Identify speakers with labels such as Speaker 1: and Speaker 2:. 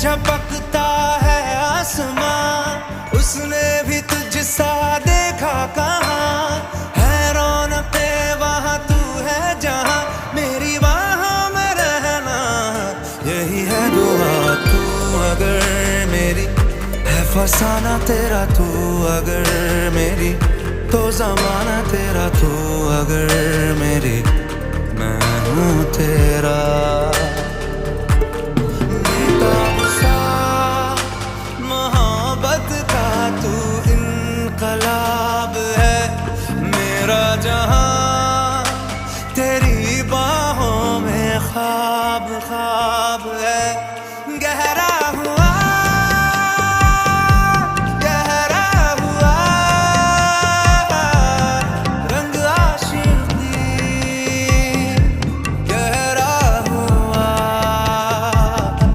Speaker 1: झपकता है आसमां, उसने भी तुझसा देखा कहाँ। है रौनके वहाँ तू है जहाँ, मेरी बाहों में रहना यही है दुआ। तू अगर मेरी है फसाना तेरा, तू अगर मेरी तो ज़माना तेरा, तू अगर मेरी मैं हूँ तेरा। बेताब सा मोहब्बत का तू इनकलाब है, मेरा जहां तेरी बाहों में ख्वाब ख्वाब है। गहरा